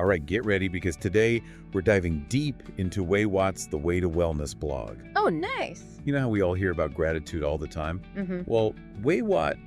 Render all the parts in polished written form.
All right, get ready because today we're diving deep into WeiWat's The Way to Wellness blog. Oh, nice. You know how we all hear about gratitude all the time? Mm-hmm. Well, WeiWat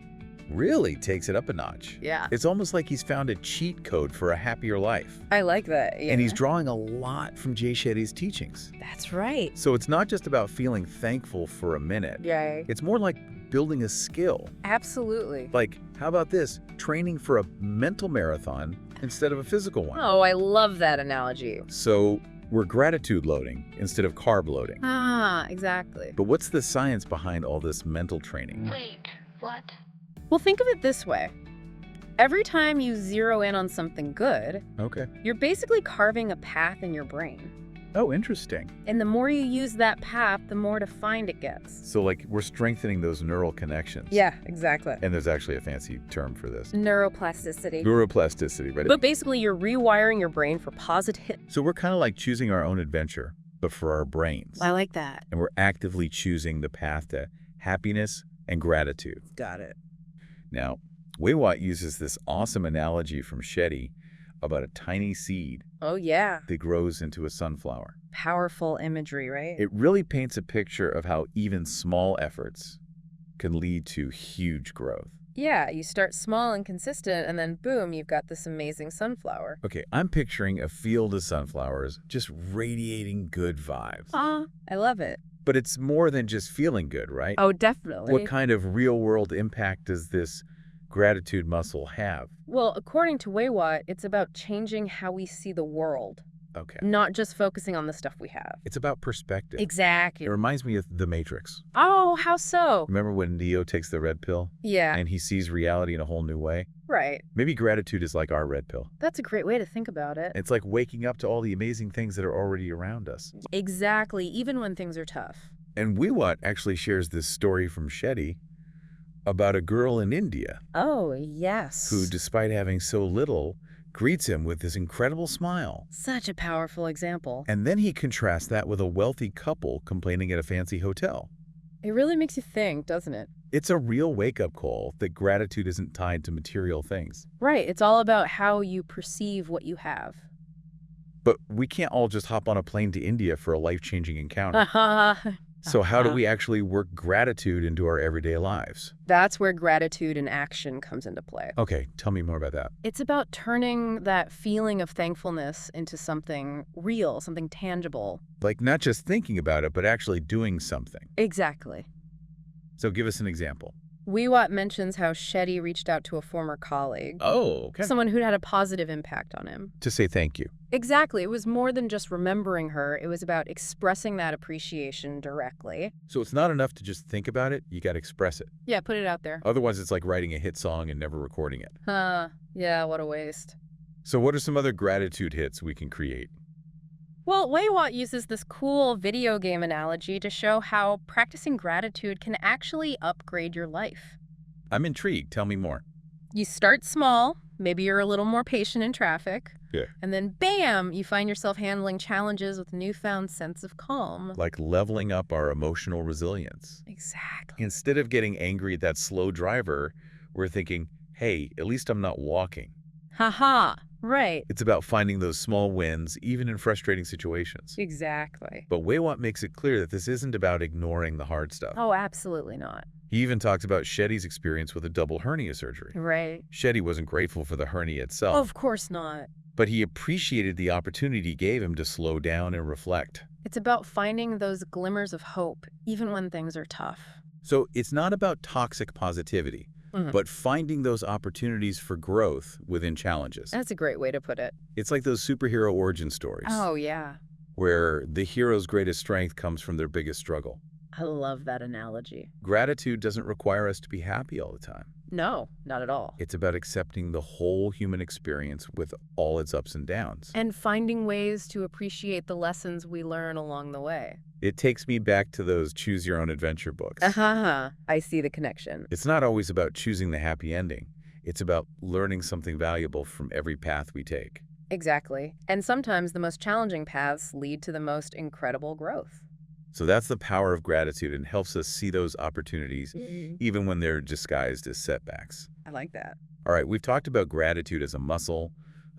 really takes it up a notch. Yeah. It's almost like he's found a cheat code for a happier life. I like that. Yeah. And he's drawing a lot from Jay Shetty's teachings. That's right. So it's not just about feeling thankful for a minute. Yeah. It's more like building a skill. Absolutely. Like, how about this? Training for a mental marathon instead of a physical one. Oh, I love that analogy. So we're gratitude loading instead of carb loading. Ah, exactly. But what's the science behind all this mental training? Wait, what? Well, think of it this way. Every time you zero in on something good, Okay. you're basically carving a path in your brain. Oh, interesting. And the more you use that path, the more defined it gets. So like we're strengthening those neural connections. Yeah, exactly. And there's actually a fancy term for this. Neuroplasticity. Neuroplasticity, right? But basically, you're rewiring your brain for positive. So we're kind of like choosing our own adventure, but for our brains. I like that. And we're actively choosing the path to happiness and gratitude. Got it. Now, WeiWat uses this awesome analogy from Shetty about a tiny seed Oh, yeah. that grows into a sunflower. Powerful imagery, right? It really paints a picture of how even small efforts can lead to huge growth. Yeah, you start small and consistent, and then boom, you've got this amazing sunflower. Okay, I'm picturing a field of sunflowers just radiating good vibes. I love it. But it's more than just feeling good, right? Oh, definitely. What kind of real-world impact does this gratitude muscle have? Well, according to WeiWat, it's about changing how we see the world, Okay. not just focusing on the stuff we have. It's about perspective. Exactly. It reminds me of The Matrix. Oh, how so? Remember when Neo takes the red pill Yeah, and he sees reality in a whole new way? right. Maybe gratitude is like our red pill. That's a great way to think about it. It's like waking up to all the amazing things that are already around us. Exactly, even when things are tough. And WeiWat actually shares this story from Shetty about a girl in India Oh, yes. who, despite having so little, greets him with this incredible smile. Such a powerful example. And then he contrasts that with a wealthy couple complaining at a fancy hotel. It really makes you think, doesn't it? It's a real wake-up call that gratitude isn't tied to material things. Right, it's all about how you perceive what you have. But we can't all just hop on a plane to India for a life-changing encounter. So how do we actually work gratitude into our everyday lives? That's where gratitude and action comes into play. Okay, tell me more about that. It's about turning that feeling of thankfulness into something real, something tangible. Like not just thinking about it, but actually doing something. Exactly. So give us an example. WeiWat mentions how Shetty reached out to a former colleague, Oh, okay. someone who'd had a positive impact on him. To say thank you. Exactly. It was more than just remembering her. It was about expressing that appreciation directly. So it's not enough to just think about it, you got to express it. Yeah, put it out there. Otherwise, it's like writing a hit song and never recording it. Yeah, what a waste. So what are some other gratitude hits we can create? Well, WeiWat uses this cool video game analogy to show how practicing gratitude can actually upgrade your life. I'm intrigued. Tell me more. You start small, maybe you're a little more patient in traffic, Yeah. and then bam, you find yourself handling challenges with a newfound sense of calm. Like leveling up our emotional resilience. Exactly. Instead of getting angry at that slow driver, we're thinking, hey, at least I'm not walking. Haha, right. It's about finding those small wins, even in frustrating situations. Exactly. But WeiWat makes it clear that this isn't about ignoring the hard stuff. Oh, absolutely not. He even talks about Shetty's experience with a double hernia surgery. Right. Shetty wasn't grateful for the hernia itself, Of course not. but he appreciated the opportunity it gave him to slow down and reflect. It's about finding those glimmers of hope, even when things are tough. So it's not about toxic positivity, but finding those opportunities for growth within challenges. That's a great way to put it. It's like those superhero origin stories, Oh, yeah. where the hero's greatest strength comes from their biggest struggle. I love that analogy. Gratitude doesn't require us to be happy all the time. No, not at all. It's about accepting the whole human experience with all its ups and downs. And finding ways to appreciate the lessons we learn along the way. It takes me back to those choose your own adventure books. I see the connection. It's not always about choosing the happy ending. It's about learning something valuable from every path we take. Exactly. And sometimes the most challenging paths lead to the most incredible growth. So that's the power of gratitude and helps us see those opportunities even when they're disguised as setbacks. I like that. All right, we've talked about gratitude as a muscle,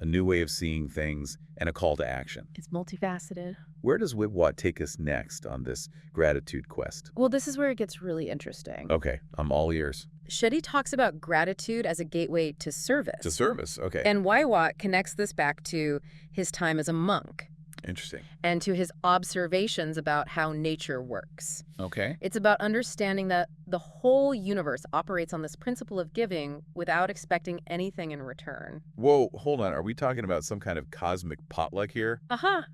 a new way of seeing things, and a call to action. It's multifaceted. Where does WeiWat take us next on this gratitude quest? Well, this is where it gets really interesting. Okay, I'm all ears. Shetty talks about gratitude as a gateway to service. To service, okay. And WeiWat connects this back to his time as a monk Interesting. and to his observations about how nature works. Okay. It's about understanding that the whole universe operates on this principle of giving without expecting anything in return. Whoa, hold on. Are we talking about some kind of cosmic potluck here?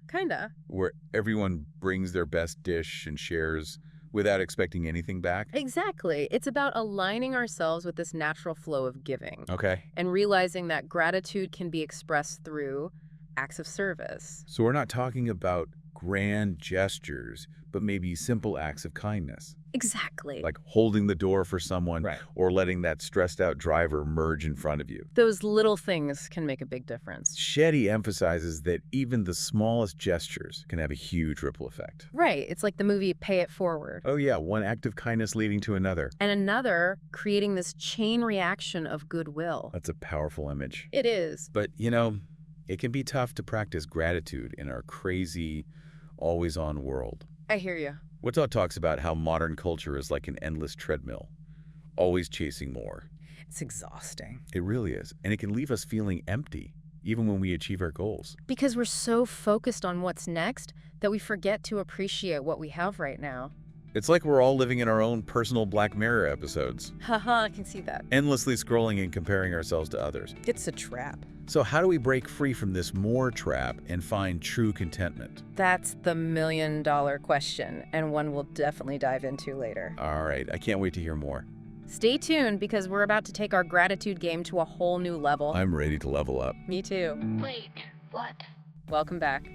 Kinda. Where everyone brings their best dish and shares without expecting anything back? Exactly. It's about aligning ourselves with this natural flow of giving Okay. and realizing that gratitude can be expressed through acts of service. So we're not talking about grand gestures, but maybe simple acts of kindness. Exactly. Like holding the door for someone Right. or letting that stressed out driver merge in front of you. Those little things can make a big difference. Shetty emphasizes that even the smallest gestures can have a huge ripple effect. Right. It's like the movie Pay It Forward. Oh yeah, one act of kindness leading to another. And another creating this chain reaction of goodwill. That's a powerful image. It is. But, it can be tough to practice gratitude in our crazy, always-on world. I hear you. WeiWat talks about how modern culture is like an endless treadmill, always chasing more. It's exhausting. It really is. And it can leave us feeling empty, even when we achieve our goals. Because we're so focused on what's next that we forget to appreciate what we have right now. It's like we're all living in our own personal Black Mirror episodes, Haha, I can see that. endlessly scrolling and comparing ourselves to others. It's a trap. So how do we break free from this more trap and find true contentment? That's the million-dollar question, and one we'll definitely dive into later. All right, I can't wait to hear more. Stay tuned because we're about to take our gratitude game to a whole new level. I'm ready to level up. Me too. Wait, what? Welcome back.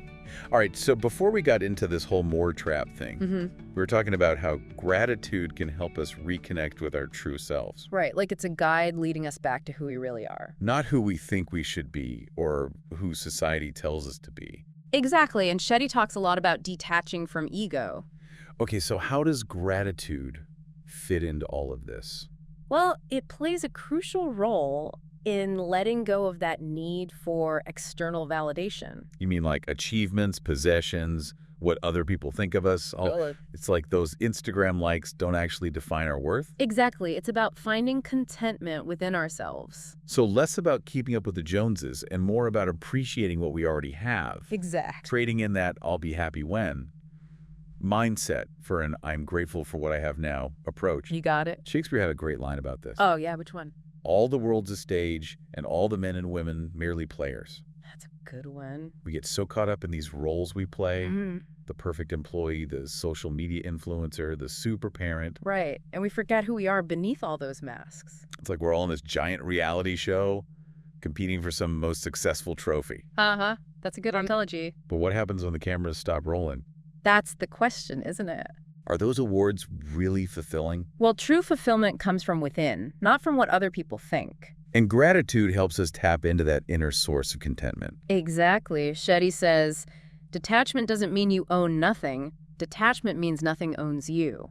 All right, so before we got into this whole more trap thing, we were talking about how gratitude can help us reconnect with our true selves. Right, like it's a guide leading us back to who we really are. Not who we think we should be or who society tells us to be. Exactly, and Shetty talks a lot about detaching from ego. Okay, so how does gratitude fit into all of this? Well, it plays a crucial role in letting go of that need for external validation. You mean like achievements, possessions, what other people think of us? It's like those Instagram likes don't actually define our worth? Exactly. It's about finding contentment within ourselves. So less about keeping up with the Joneses and more about appreciating what we already have. Exact. Trading in that I'll be happy when mindset for an I'm grateful for what I have now approach. You got it? Shakespeare had a great line about this. Oh, yeah, which one? All the world's a stage, and all the men and women merely players. That's a good one. We get so caught up in these roles we play, Mm-hmm. the perfect employee, the social media influencer, the super parent. Right, and we forget who we are beneath all those masks. It's like we're all in this giant reality show, competing for some most successful trophy. Uh-huh. That's a good analogy. But what happens when the cameras stop rolling? That's the question, isn't it? Are those awards really fulfilling? Well, true fulfillment comes from within, not from what other people think. And gratitude helps us tap into that inner source of contentment. Exactly. Shetty says, detachment doesn't mean you own nothing. Detachment means nothing owns you.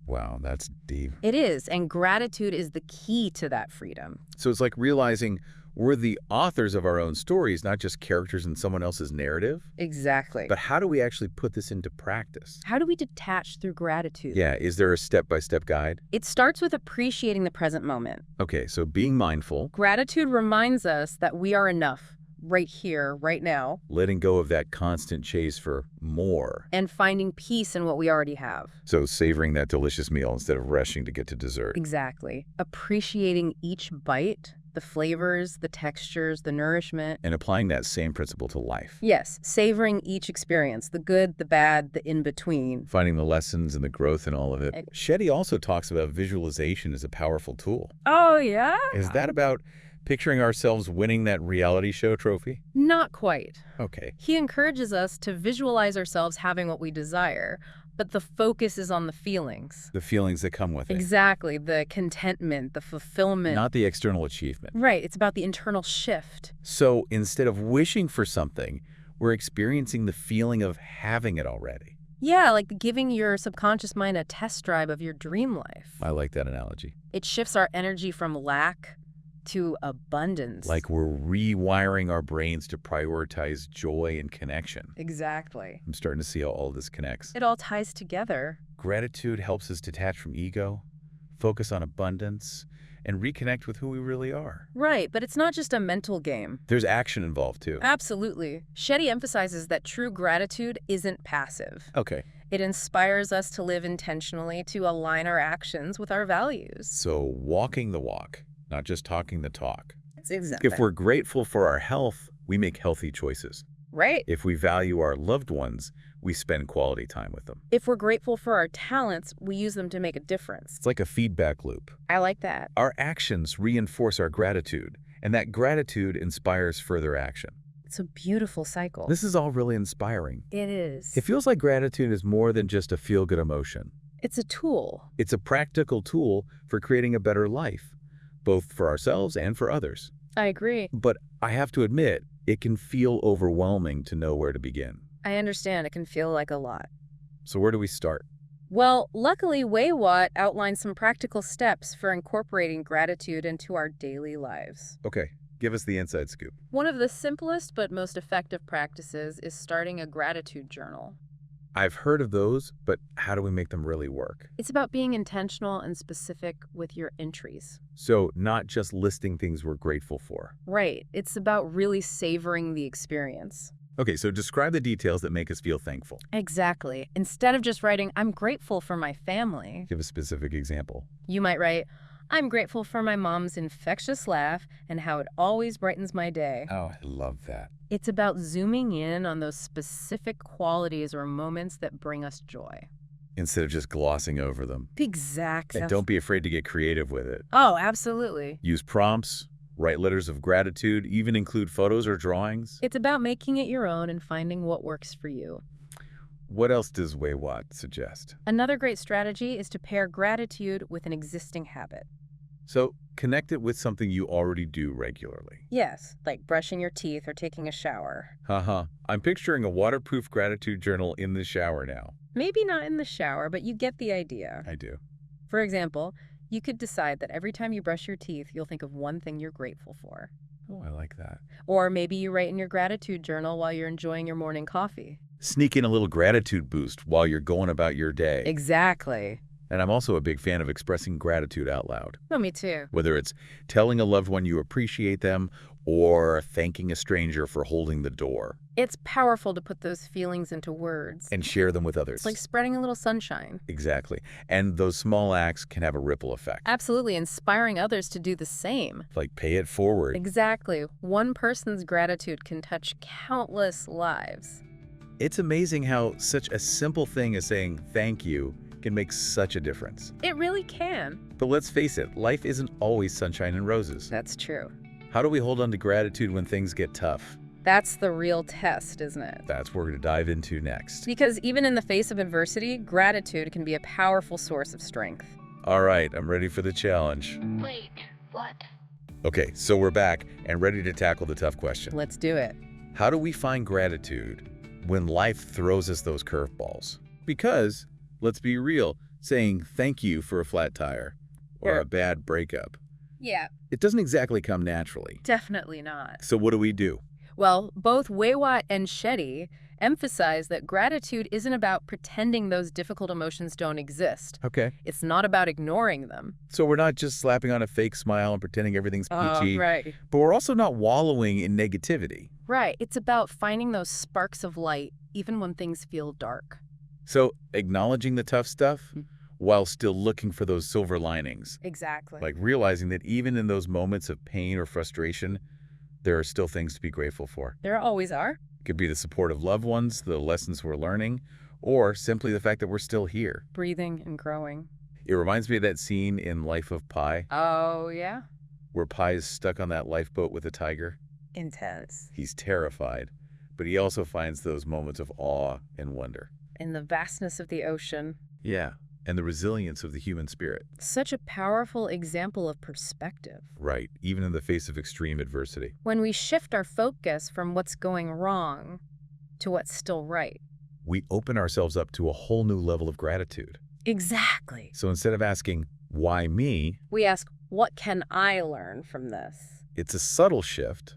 Wow, that's deep. It is, and gratitude is the key to that freedom. So it's like realizing we're the authors of our own stories, not just characters in someone else's narrative. Exactly. But how do we actually put this into practice? How do we detach through gratitude? Yeah, is there a step-by-step guide? It starts with appreciating the present moment. Okay, so being mindful, Gratitude reminds us that we are enough, right here, right now, letting go of that constant chase for more. and finding peace in what we already have. So savoring that delicious meal instead of rushing to get to dessert. Exactly. Appreciating each bite, the flavors, the textures, the nourishment. And applying that same principle to life. Yes, savoring each experience, the good, the bad, the in-between. Finding the lessons and the growth in all of it. Shetty also talks about visualization as a powerful tool. Oh, yeah? Is that about picturing ourselves winning that reality show trophy? Not quite. Okay. He encourages us to visualize ourselves having what we desire, but the focus is on the feelings. The feelings that come with it. Exactly, the contentment, the fulfillment. Not the external achievement. Right, it's about the internal shift. So instead of wishing for something, we're experiencing the feeling of having it already. Yeah, like giving your subconscious mind a test drive of your dream life. I like that analogy. It shifts our energy from lack to abundance. Like we're rewiring our brains to prioritize joy and connection. Exactly. I'm starting to see how all this connects. It all ties together. Gratitude helps us detach from ego, focus on abundance, and reconnect with who we really are. Right, but it's not just a mental game. There's action involved, too. Absolutely. Shetty emphasizes that true gratitude isn't passive. Okay. It inspires us to live intentionally, to align our actions with our values. So walking the walk, not just talking the talk. Exactly. If we're grateful for our health, we make healthy choices. Right. If we value our loved ones, we spend quality time with them. If we're grateful for our talents, we use them to make a difference. It's like a feedback loop. I like that. Our actions reinforce our gratitude, and that gratitude inspires further action. It's a beautiful cycle. This is all really inspiring. It is. It feels like gratitude is more than just a feel-good emotion. It's a tool. It's a practical tool for creating a better life, both for ourselves and for others. I agree. But I have to admit, it can feel overwhelming to know where to begin. I understand it can feel like a lot. So where do we start? Well, luckily, WeiWat outlines some practical steps for incorporating gratitude into our daily lives. Okay, give us the inside scoop. One of the simplest but most effective practices is starting a gratitude journal. I've heard of those, but how do we make them really work? It's about being intentional and specific with your entries. So not just listing things we're grateful for. Right. It's about really savoring the experience. Okay, so describe the details that make us feel thankful. Exactly. Instead of just writing, I'm grateful for my family, Give a specific example. you might write, I'm grateful for my mom's infectious laugh and how it always brightens my day. Oh, I love that. It's about zooming in on those specific qualities or moments that bring us joy. Instead of just glossing over them. Exactly. And don't be afraid to get creative with it. Oh, absolutely. Use prompts, write letters of gratitude, even include photos or drawings. It's about making it your own and finding what works for you. What else does WeiWat suggest? Another great strategy is to pair gratitude with an existing habit. So connect it with something you already do regularly. Yes, like brushing your teeth or taking a shower. Haha, I'm picturing a waterproof gratitude journal in the shower now. Maybe not in the shower, but you get the idea. I do. For example, you could decide that every time you brush your teeth, you'll think of one thing you're grateful for. Oh, I like that. Or maybe you write in your gratitude journal while you're enjoying your morning coffee. Sneak in a little gratitude boost while you're going about your day. Exactly. And I'm also a big fan of expressing gratitude out loud. Oh, me too. Whether it's telling a loved one you appreciate them or thanking a stranger for holding the door. It's powerful to put those feelings into words. And share them with others. It's like spreading a little sunshine. Exactly. And those small acts can have a ripple effect. Absolutely, inspiring others to do the same. Like pay it forward. Exactly. One person's gratitude can touch countless lives. It's amazing how such a simple thing as saying thank you can make such a difference. It really can. But let's face it, life isn't always sunshine and roses. That's true. How do we hold on to gratitude when things get tough? That's the real test, isn't it? That's what we're going to dive into next. Because even in the face of adversity, gratitude can be a powerful source of strength. All right, I'm ready for the challenge. Wait, what? Okay, so we're back and ready to tackle the tough question. Let's do it. How do we find gratitude when life throws us those curveballs? Because, let's be real, saying thank you for a flat tire or a bad breakup, Yeah, it doesn't exactly come naturally. definitely not. So what do we do? Well, both WeiWat and Shetty emphasize that gratitude isn't about pretending those difficult emotions don't exist. Okay. It's not about ignoring them. So we're not just slapping on a fake smile and pretending everything's peachy, Right. but we're also not wallowing in negativity. Right. It's about finding those sparks of light, even when things feel dark. So acknowledging the tough stuff while still looking for those silver linings. Exactly. Like realizing that even in those moments of pain or frustration, there are still things to be grateful for. There always are. It could be the support of loved ones, the lessons we're learning, or simply the fact that we're still here. Breathing and growing. It reminds me of that scene in Life of Pi, Oh, yeah? where Pi is stuck on that lifeboat with a tiger. Intense. He's terrified, but he also finds those moments of awe and wonder. In the vastness of the ocean. Yeah, and the resilience of the human spirit. Such a powerful example of perspective. Right, even in the face of extreme adversity. When we shift our focus from what's going wrong to what's still right. We open ourselves up to a whole new level of gratitude. Exactly. So instead of asking, why me? We ask, What can I learn from this? It's a subtle shift,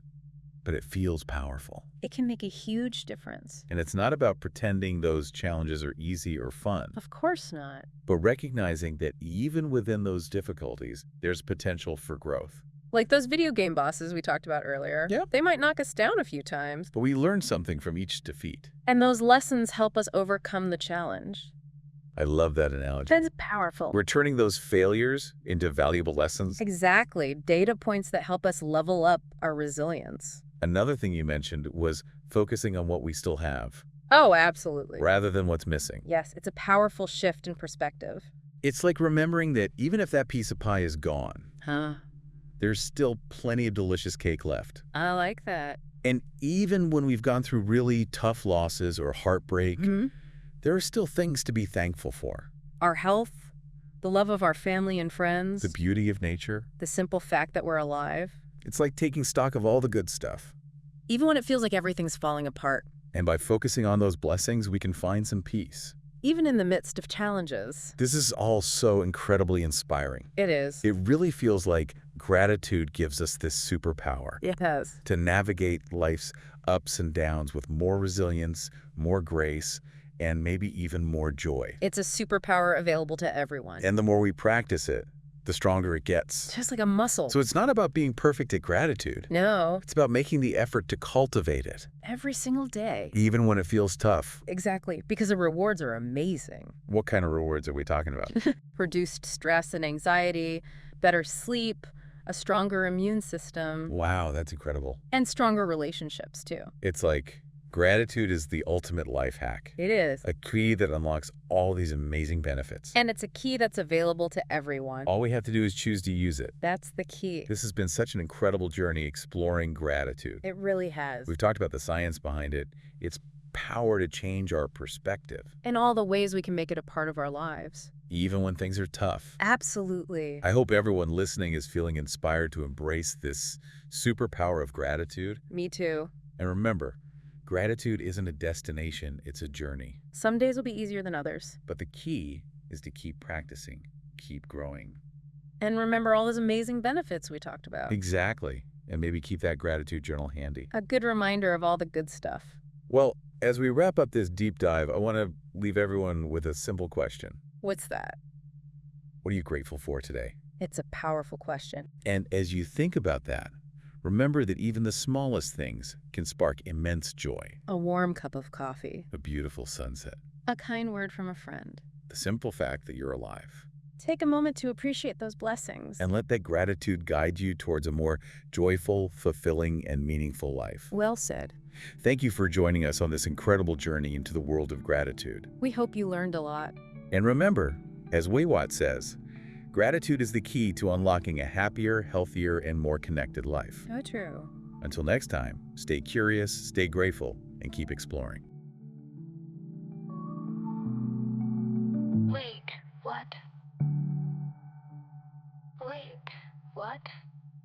but it feels powerful. It can make a huge difference. And it's not about pretending those challenges are easy or fun, Of course not. but recognizing that even within those difficulties, there's potential for growth. Like those video game bosses we talked about earlier. Yeah. They might knock us down a few times. But we learn something from each defeat. And those lessons help us overcome the challenge. I love that analogy. That's powerful. We're turning those failures into valuable lessons. Exactly. Data points that help us level up our resilience. Another thing you mentioned was focusing on what we still have, Oh, absolutely. rather than what's missing. Yes, it's a powerful shift in perspective. It's like remembering that even if that piece of pie is gone, Huh. there's still plenty of delicious cake left. I like that. And even when we've gone through really tough losses or heartbreak, there are still things to be thankful for. Our health, the love of our family and friends, The beauty of nature. the simple fact that we're alive. It's like taking stock of all the good stuff. Even when it feels like everything's falling apart. And by focusing on those blessings, we can find some peace. Even in the midst of challenges. This is all so incredibly inspiring. It is. It really feels like gratitude gives us this superpower It has. to navigate life's ups and downs with more resilience, more grace, and maybe even more joy. It's a superpower available to everyone. And the more we practice it, the stronger it gets. Just like a muscle. So it's not about being perfect at gratitude. No, It's about making the effort to cultivate it, every single day. even when it feels tough. Exactly, because the rewards are amazing. What kind of rewards are we talking about? Reduced stress and anxiety, better sleep, a stronger immune system, Wow, that's incredible. and stronger relationships too. It's like gratitude is the ultimate life hack, It is. a key that unlocks all these amazing benefits. And it's a key that's available to everyone. All we have to do is choose to use it. That's the key. This has been such an incredible journey exploring gratitude. It really has. We've talked about the science behind it, its power to change our perspective, And all the ways we can make it a part of our lives. even when things are tough. Absolutely. I hope everyone listening is feeling inspired to embrace this superpower of gratitude. Me too. And remember, gratitude isn't a destination, it's a journey. Some days will be easier than others. But the key is to keep practicing, keep growing. And remember all those amazing benefits we talked about. Exactly. And maybe keep that gratitude journal handy. A good reminder of all the good stuff. Well, as we wrap up this deep dive, I want to leave everyone with a simple question. What's that? What are you grateful for today? It's a powerful question. And as you think about that, remember that even the smallest things can spark immense joy. A warm cup of coffee. A beautiful sunset. A kind word from a friend. The simple fact that you're alive. Take a moment to appreciate those blessings. And let that gratitude guide you towards a more joyful, fulfilling, and meaningful life. Well said. Thank you for joining us on this incredible journey into the world of gratitude. We hope you learned a lot. And remember, as WeiWat says, gratitude is the key to unlocking a happier, healthier, and more connected life. So true. Until next time, stay curious, stay grateful, and keep exploring. Wait, what? Wait, what?